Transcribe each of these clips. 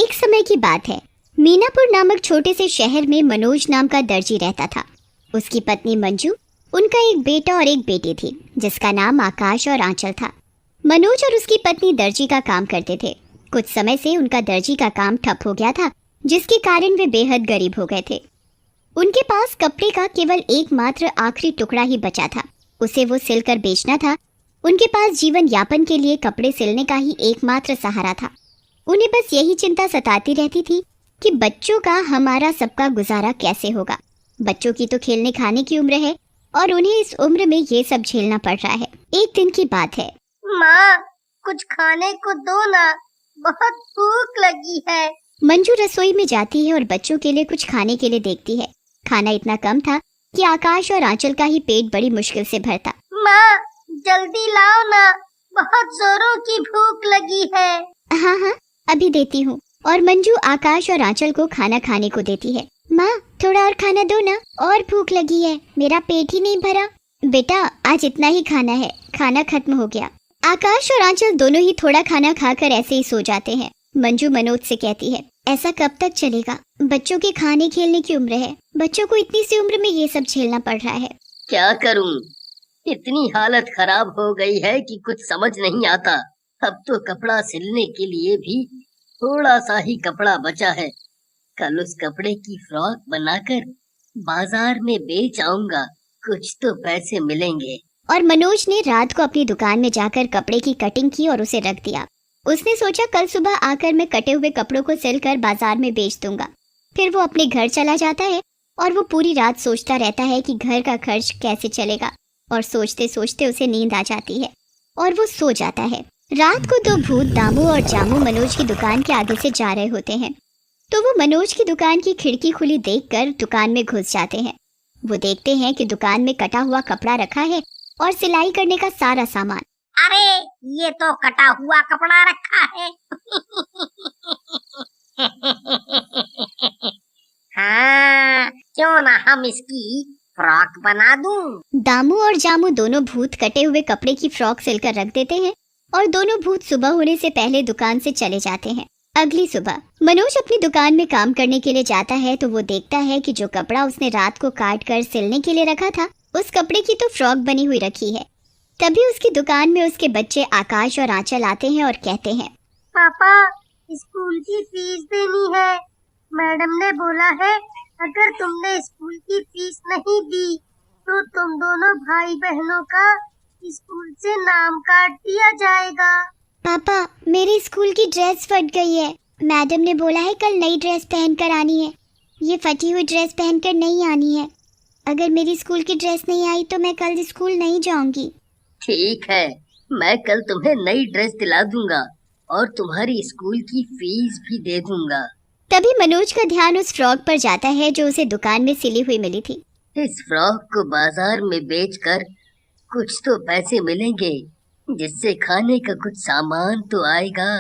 एक समय की बात है। मीनापुर नामक छोटे से शहर में मनोज नाम का दर्जी रहता था। उसकी पत्नी मंजू, उनका एक बेटा और एक बेटी थी जिसका नाम आकाश और आंचल था। मनोज और उसकी पत्नी दर्जी का काम करते थे। कुछ समय से उनका दर्जी का काम ठप हो गया था, जिसके कारण वे बेहद गरीब हो गए थे। उनके पास कपड़े का केवल एकमात्र आखिरी टुकड़ा ही बचा था। उसे वो सिलकर बेचना था। उनके पास जीवन यापन के लिए कपड़े सिलने का ही एकमात्र सहारा था। उन्हें बस यही चिंता सताती रहती थी कि बच्चों का, हमारा सबका गुजारा कैसे होगा। बच्चों की तो खेलने खाने की उम्र है और उन्हें इस उम्र में ये सब झेलना पड़ रहा है। एक दिन की बात है। माँ, कुछ खाने को दो ना, बहुत भूख लगी है। मंजू रसोई में जाती है और बच्चों के लिए कुछ खाने के लिए देखती है। खाना इतना कम था कि आकाश और आंचल का ही पेट बड़ी मुश्किल से भरता। माँ, जल्दी लाओ ना, बहुत जोरों की भूख लगी है। हाँ हाँ, अभी देती हूँ। और मंजू आकाश और आंचल को खाना खाने को देती है। माँ, थोड़ा और खाना दो ना, और भूख लगी है, मेरा पेट ही नहीं भरा। बेटा, आज इतना ही खाना है, खाना खत्म हो गया। आकाश और आंचल दोनों ही थोड़ा खाना खाकर ऐसे ही सो जाते हैं। मंजू मनोज से कहती है, ऐसा कब तक चलेगा? बच्चों के खाने खेलने की उम्र है, बच्चों को इतनी सी उम्र में ये सब झेलना पड़ रहा है। क्या करूं? इतनी हालत खराब हो गई है कि कुछ समझ नहीं आता। अब तो कपड़ा सिलने के लिए भी थोड़ा सा ही कपड़ा बचा है। कल उस कपड़े की फ्रॉक बनाकर बाजार में बेच आऊंगा, कुछ तो पैसे मिलेंगे। और मनोज ने रात को अपनी दुकान में जाकर कपड़े की कटिंग की और उसे रख दिया। उसने सोचा कल सुबह आकर मैं कटे हुए कपड़ों को सिलकर बाजार में बेच दूंगा। फिर वो अपने घर चला जाता है और वो पूरी रात सोचता रहता है कि घर का खर्च कैसे चलेगा। और सोचते सोचते उसे नींद आ जाती है और वो सो जाता है। रात को दो भूत दामू और जामू मनोज की दुकान के आगे से जा रहे होते हैं, तो वो मनोज की दुकान की खिड़की खुली देखकर दुकान में घुस जाते हैं। वो देखते हैं कि दुकान में कटा हुआ कपड़ा रखा है और सिलाई करने का सारा सामान। अरे, ये तो कटा हुआ कपड़ा रखा है। हाँ, क्यों ना हम इसकी फ्रॉक बना दूं। दामू और जामू दोनों भूत कटे हुए कपड़े की फ्रॉक सिलकर रख देते हैं और दोनों भूत सुबह होने से पहले दुकान से चले जाते हैं। अगली सुबह मनोज अपनी दुकान में काम करने के लिए जाता है तो वो देखता है कि जो कपड़ा उसने रात को काट कर सिलने के लिए रखा था, उस कपड़े की तो फ्रॉक बनी हुई रखी है। तभी उसकी दुकान में उसके बच्चे आकाश और आंचल आते हैं और कहते हैं, पापा, स्कूल की फीस देनी है। मैडम ने बोला है अगर तुमने स्कूल की फीस नहीं दी तो तुम दोनों भाई बहनों का स्कूल से नाम काट दिया जाएगा। पापा, मेरी स्कूल की ड्रेस फट गई है। मैडम ने बोला है कल नई ड्रेस पहनकर आनी है। ये फटी हुई ड्रेस पहनकर नहीं आनी है। अगर मेरी स्कूल की ड्रेस नहीं आई तो मैं कल स्कूल नहीं जाऊंगी। ठीक है, मैं कल तुम्हें नई ड्रेस दिला दूंगा और तुम्हारी स्कूल की फीस भी दे दूंगा। तभी मनोज का ध्यान उस फ्रॉक पर जाता है जो उसे दुकान में सिली हुई मिली थी। इस फ्रॉक को बाजार में बेचकर कुछ तो पैसे मिलेंगे, जिससे खाने का कुछ सामान तो आएगा।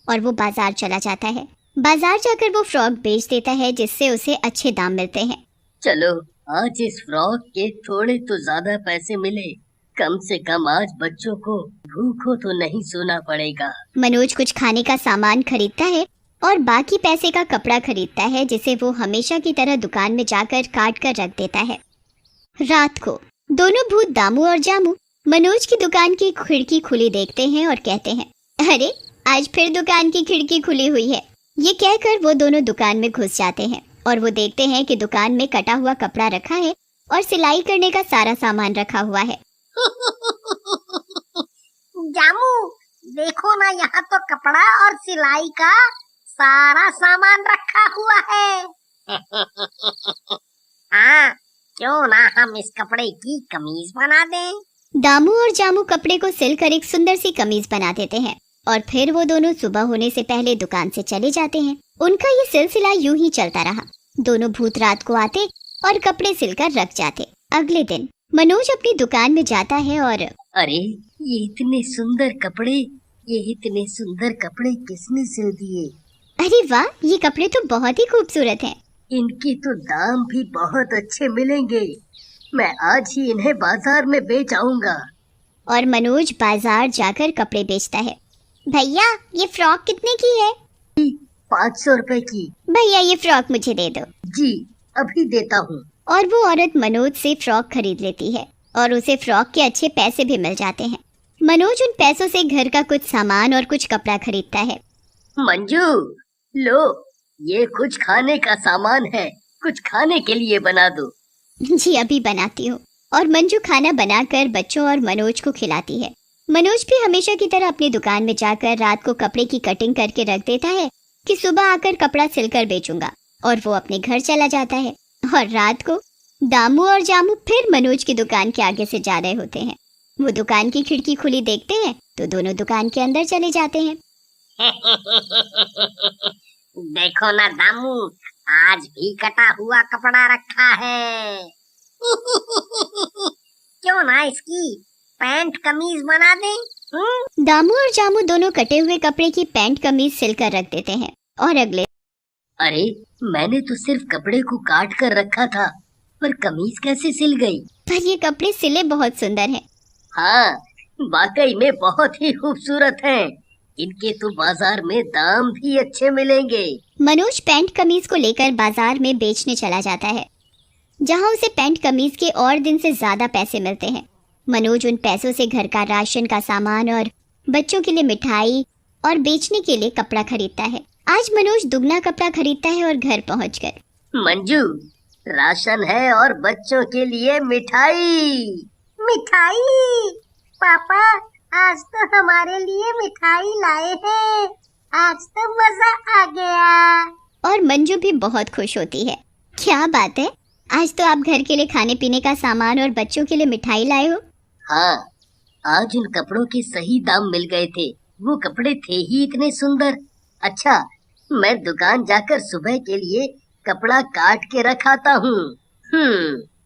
और वो बाजार चला जाता है। बाजार जाकर वो फ्रॉक बेच देता है जिससे उसे अच्छे दाम मिलते हैं। चलो, आज इस फ्रॉक के थोड़े तो ज्यादा पैसे मिले, कम से कम आज बच्चों को भूखों तो नहीं सोना पड़ेगा। मनोज कुछ खाने का सामान खरीदता है और बाकी पैसे का कपड़ा खरीदता है जिसे वो हमेशा की तरह दुकान में जाकर काट कर रख देता है। रात को दोनों भूत दामू और जामू मनोज की दुकान की खिड़की खुली देखते हैं और कहते हैं, अरे आज फिर दुकान की खिड़की खुली हुई है। ये कहकर वो दोनों दुकान में घुस जाते हैं और वो देखते हैं कि दुकान में कटा हुआ कपड़ा रखा है और सिलाई करने का सारा सामान रखा हुआ है। जामू, देखो ना, यहाँ तो कपड़ा और सिलाई का सारा सामान रखा हुआ है। हाँ, क्यों ना हम इस कपड़े की कमीज बना दें। दामू और जामू कपड़े को सिलकर एक सुंदर सी कमीज बना देते हैं और फिर वो दोनों सुबह होने से पहले दुकान से चले जाते हैं। उनका ये सिलसिला यूं ही चलता रहा। दोनों भूत रात को आते और कपड़े सिलकर रख जाते। अगले दिन मनोज अपनी दुकान में जाता है और अरे, ये इतने सुंदर कपड़े, ये इतने सुंदर कपड़े किसने सिल दिए? अरे वाह, ये कपड़े तो बहुत ही खूबसूरत हैं। इनके तो दाम भी बहुत अच्छे मिलेंगे। मैं आज ही इन्हें बाजार में बेच आऊंगा। और मनोज बाजार जाकर कपड़े बेचता है। भैया, ये फ्रॉक कितने की है? 500 रुपए की। भैया ये फ्रॉक मुझे दे दो। जी अभी देता हूँ। और वो औरत मनोज से फ्रॉक खरीद लेती है और उसे फ्रॉक के अच्छे पैसे भी मिल जाते हैं। मनोज उन पैसों से घर का कुछ सामान और कुछ कपड़ा खरीदता है। मंजू लो, ये कुछ खाने का सामान है, कुछ खाने के लिए बना दो। जी अभी बनाती हूँ। और मंजू खाना बनाकर बच्चों और मनोज को खिलाती है। मनोज भी हमेशा की तरह अपनी दुकान में जाकर रात को कपड़े की कटिंग करके रख देता है कि सुबह आकर कपड़ा सिलकर बेचूंगा, और वो अपने घर चला जाता है। और रात को दामू और जामू फिर मनोज की दुकान के आगे से जा रहे होते हैं। वो दुकान की खिड़की खुली देखते हैं तो दोनों दुकान के अंदर चले जाते हैं। देखो ना दामू, आज भी कटा हुआ कपड़ा रखा है। क्यों ना इसकी पैंट कमीज बना दें? दामू और जामू दोनों कटे हुए कपड़े की पैंट कमीज सिलकर रख देते हैं। और अगले अरे मैंने तो सिर्फ कपड़े को काट कर रखा था, पर कमीज कैसे सिल गई? पर ये कपड़े सिले बहुत सुंदर हैं। हाँ वाकई में बहुत ही खूबसूरत हैं। इनके तो बाजार में दाम भी अच्छे मिलेंगे। मनोज पैंट कमीज को लेकर बाजार में बेचने चला जाता है, जहां उसे पैंट कमीज के और दिन से ज्यादा पैसे मिलते हैं। मनोज उन पैसों से घर का राशन का सामान और बच्चों के लिए मिठाई और बेचने के लिए कपड़ा खरीदता है। आज मनोज दुगना कपड़ा खरीदता है और घर पहुंचकर मंजू राशन है और बच्चों के लिए मिठाई। मिठाई? पापा आज तो हमारे लिए मिठाई लाए हैं। आज तो मजा आ गया। और मंजू भी बहुत खुश होती है। क्या बात है, आज तो आप घर के लिए खाने पीने का सामान और बच्चों के लिए मिठाई लाए हो। हाँ आज उन कपड़ों के सही दाम मिल गए थे। वो कपड़े थे ही इतने सुंदर। अच्छा मैं दुकान जाकर सुबह के लिए कपड़ा काट के रखाता हूँ।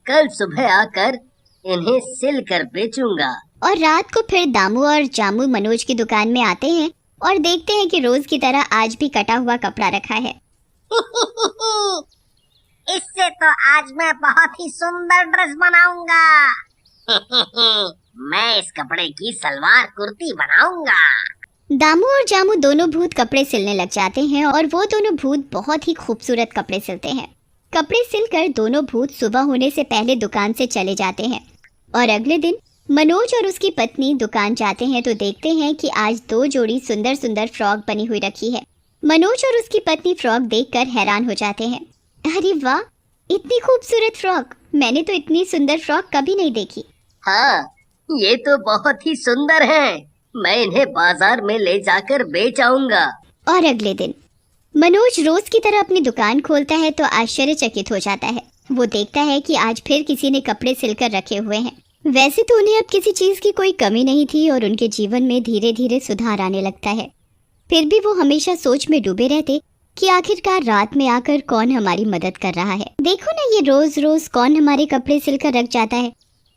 कल सुबह आकर इन्हें सिल कर बेचूंगा। और रात को फिर दामू और जामू मनोज की दुकान में आते हैं और देखते हैं कि रोज की तरह आज भी कटा हुआ कपड़ा रखा है। इससे तो आज मैं बहुत ही सुंदर ड्रेस बनाऊंगा। मैं इस कपड़े की सलवार कुर्ती बनाऊंगा। दामू और जामू दोनों भूत कपड़े सिलने लग जाते हैं और वो दोनों भूत बहुत ही खूबसूरत कपड़े सिलते हैं। कपड़े सिलकर दोनों भूत सुबह होने से पहले दुकान से चले जाते हैं। और अगले दिन मनोज और उसकी पत्नी दुकान जाते हैं तो देखते हैं कि आज 2 जोड़ी सुंदर सुंदर फ्रॉक बनी हुई रखी है। मनोज और उसकी पत्नी फ्रॉक देखकर हैरान हो जाते हैं। अरे वाह, इतनी खूबसूरत फ्रॉक! मैंने तो इतनी सुंदर फ्रॉक कभी नहीं देखी। हाँ ये तो बहुत ही सुंदर हैं। मैं इन्हें बाजार में ले जाकर बेच आऊंगा। और अगले दिन मनोज रोज की तरह अपनी दुकान खोलता है तो आश्चर्यचकित हो जाता है। वो देखता है कि आज फिर किसी ने कपड़े सिलकर रखे हुए हैं। वैसे तो उन्हें अब किसी चीज की कोई कमी नहीं थी और उनके जीवन में धीरे धीरे सुधार आने लगता है। फिर भी वो हमेशा सोच में डूबे रहते कि आखिरकार रात में आकर कौन हमारी मदद कर रहा है। देखो ना, ये रोज रोज कौन हमारे कपड़े सिलकर रख जाता है।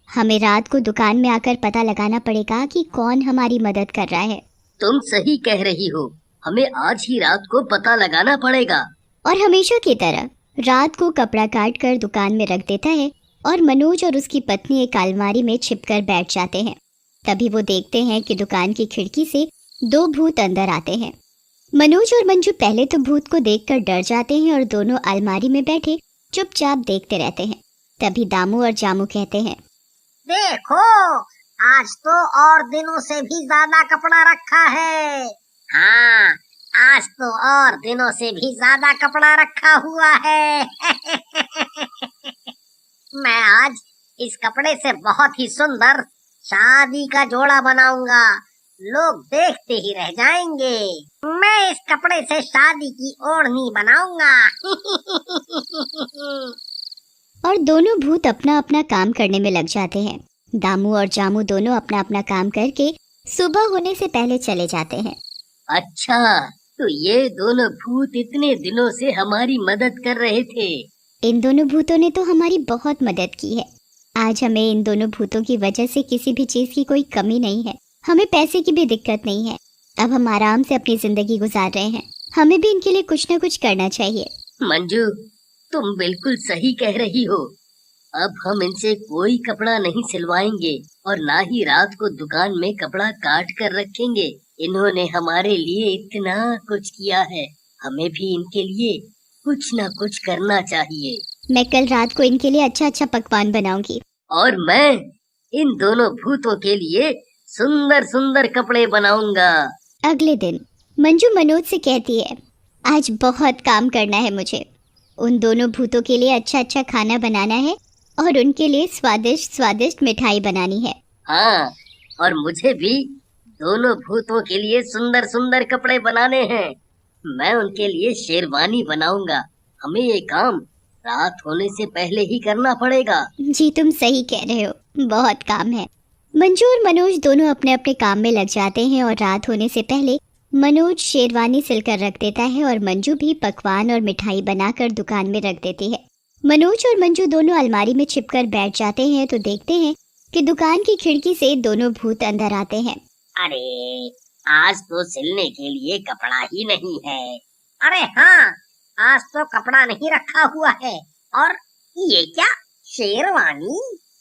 हमें रात को दुकान में आकर पता लगाना पड़ेगा कि कौन हमारी मदद कर रहा है। तुम सही कह रही हो, हमें आज ही रात को पता लगाना पड़ेगा। और हमेशा की तरह रात को कपड़ा काट कर दुकान में रख देता है और मनोज और उसकी पत्नी एक अलमारी में छिपकर बैठ जाते हैं। तभी वो देखते हैं कि दुकान की खिड़की से 2 भूत अंदर आते हैं। मनोज और मंजू पहले तो भूत को देखकर डर जाते हैं और दोनों अलमारी में बैठे चुपचाप देखते रहते हैं। तभी दामू और जामू कहते हैं, देखो आज तो और दिनों से भी ज्यादा कपड़ा रखा है। हाँ आज तो और दिनों से भी ज्यादा कपड़ा रखा हुआ है। मैं आज इस कपड़े से बहुत ही सुंदर शादी का जोड़ा बनाऊंगा। लोग देखते ही रह जाएंगे। मैं इस कपड़े से शादी की ओढ़नी बनाऊंगा। और दोनों भूत अपना अपना काम करने में लग जाते हैं। दामू और जामू दोनों अपना अपना काम करके सुबह होने से पहले चले जाते हैं। अच्छा तो ये दोनों भूत इतने दिनों से हमारी मदद कर रहे थे। इन दोनों भूतों ने तो हमारी बहुत मदद की है। आज हमें इन दोनों भूतों की वजह से किसी भी चीज की कोई कमी नहीं है। हमें पैसे की भी दिक्कत नहीं है। अब हम आराम से अपनी जिंदगी गुजार रहे हैं। हमें भी इनके लिए कुछ न कुछ करना चाहिए। मंजू तुम बिल्कुल सही कह रही हो। अब हम इनसे कोई कपड़ा नहीं सिलवाएंगे और ना ही रात को दुकान में कपड़ा काट कर रखेंगे। इन्होंने हमारे लिए इतना कुछ किया है, हमें भी इनके लिए कुछ न कुछ करना चाहिए। मैं कल रात को इनके लिए अच्छा अच्छा पकवान बनाऊंगी। और मैं इन दोनों भूतों के लिए सुंदर सुंदर कपड़े बनाऊंगा। अगले दिन मंजू मनोज से कहती है, आज बहुत काम करना है मुझे। उन दोनों भूतों के लिए अच्छा अच्छा खाना बनाना है और उनके लिए स्वादिष्ट स्वादिष्ट मिठाई बनानी है। हाँ, और मुझे भी दोनों भूतों के लिए सुंदर सुंदर कपड़े बनाने हैं। मैं उनके लिए शेरवानी बनाऊंगा। हमें ये काम रात होने से पहले ही करना पड़ेगा। जी तुम सही कह रहे हो, बहुत काम है। मंजू और मनोज दोनों अपने अपने काम में लग जाते हैं और रात होने से पहले मनोज शेरवानी सिलकर रख देता है और मंजू भी पकवान और मिठाई बनाकर दुकान में रख देती है। मनोज और मंजू दोनों अलमारी में छिपकर बैठ जाते हैं तो देखते हैं कि दुकान की खिड़की से दोनों भूत अंदर आते हैं। अरे, आज तो सिलने के लिए कपड़ा ही नहीं है। अरे हाँ, आज तो कपड़ा नहीं रखा हुआ है। और ये क्या, शेरवानी?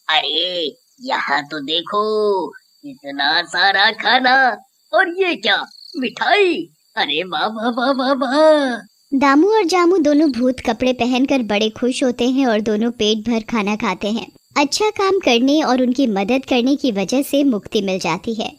अरे, यहाँ तो देखो, इतना सारा खाना। और ये क्या, मिठाई। अरे वाह वाह वाह वाह वाह। दामू और जामू दोनों भूत कपड़े पहनकर बड़े खुश होते हैं और दोनों पेट भर खाना खाते हैं। अच्छा काम करने और उनकी मदद करने की वजह से मुक्ति मिल जाती है।